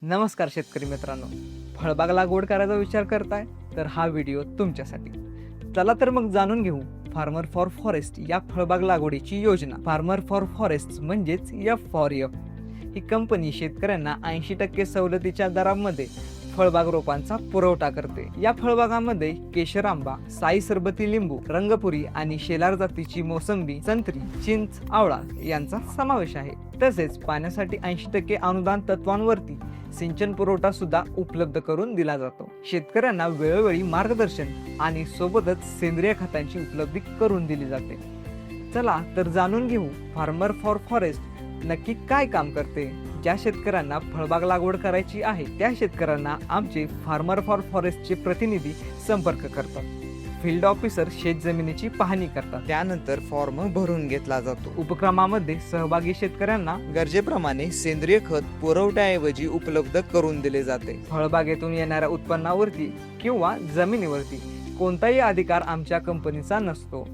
नमस्कार शेतकरी मित्रांनो, फळबाग लागवड करायचा विचार करताय तर हा व्हिडिओ तुमच्यासाठी. चला तर मग जाणून घेऊ फार्मर फॉर फॉरेस्ट या फळबाग लागवडीची योजना. फार्मर फॉर फॉरेस्ट म्हणजेच F4F ही कंपनी शेतकऱ्यांना 80% सवलतीच्या दरामध्ये फळबाग रोपांचा पुरवठा करते. या फळबागामध्ये केशर आंबा, साई सरबती लिंबू, रंगपुरी आणि शेलार जातीची मोसंबी, संत्री, चिंच, आवळा यांचा समावेश आहे. तसेच पाण्यासाठी 80% अनुदान तत्वांवरती सिंचन पुरवठा सुद्धा उपलब्ध करून दिला जातो. शेतकऱ्यांना वेळोवेळी मार्गदर्शन आणि सोबतच सेंद्रिय खतांची उपलब्धी करून दिली जाते. चला तर जाणून घेऊ फार्मर फॉर फॉरेस्ट नक्की काय काम करते. ज्या शेतकऱ्यांना फळबाग लागवड करायची आहे त्या शेतकऱ्यांना आमचे फार्मर फॉर फॉरेस्टचे प्रतिनिधी संपर्क करतात. फील्ड ऑफिसर शेत जमिनीची पाहणी करतात. त्यानंतर फॉर्म भरून घेतला जातो. उपक्रमामध्ये सहभागी शेतकऱ्यांना गरजेप्रमाणे सेंद्रिय खत पुरवठ्याऐवजी उपलब्ध करून दिले जाते. फळबागेतून येणाऱ्या उत्पन्नावरती किंवा जमिनीवरती कोणताही अधिकार आमच्या कंपनीचा नसतो.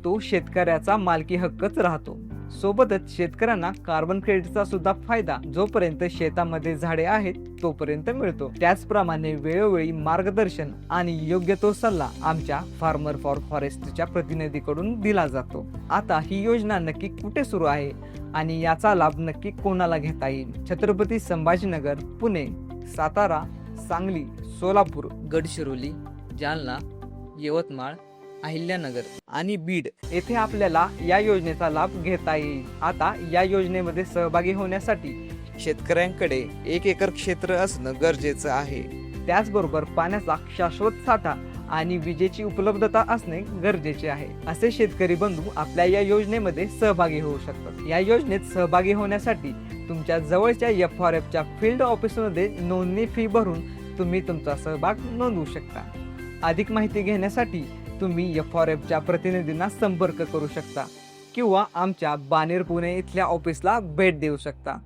तो शेतकऱ्याचा मालकी हक्कच राहतो. सोबतच शेतकऱ्यांना कार्बन क्रेडिटचा सुद्धा फायदा जोपर्यंत शेतामध्ये झाडे आहेत तोपर्यंत मिळतो. त्याचप्रमाणे वेळोवेळी मार्गदर्शन आणि योग्य तो सल्ला आमच्या फार्मर फॉर फॉरेस्टच्या प्रतिनिधीकडून दिला जातो. आता ही योजना नक्की कुठे सुरू आहे आणि याचा लाभ नक्की कोणाला घेता येईल? छत्रपती संभाजीनगर, पुणे, सातारा, सांगली, सोलापूर, गडचिरोली, जालना, यवतमाळ, अहिल्यानगर आणि बीड येथे आपल्याला या योजनेचा लाभ घेता येईल. आता या योजनेमध्ये सहभागी होण्यासाठी शेतकऱ्यांकडे 1 एकर क्षेत्र असणं गरजेचं आहे. त्याचबरोबर पाण्याचा शाश्वत साठा आणि विजेची उपलब्धता असणे गरजेचे आहे. असे शेतकरी बंधू आपल्या या योजनेमध्ये सहभागी होऊ शकतात. या योजनेत सहभागी होण्यासाठी तुमच्या जवळच्या F4Fच्या फील्ड ऑफिसमध्ये नोंदणी फी भरून तुम्ही तुमचा सहभाग नोंदवू शकता. अधिक माहिती घेण्यासाठी तुम्ही F4Fच्या प्रतिनिधींना संपर्क करू शकता किंवा आमच्या बानेर पुणे इथल्या ऑफिसला भेट देऊ शकता.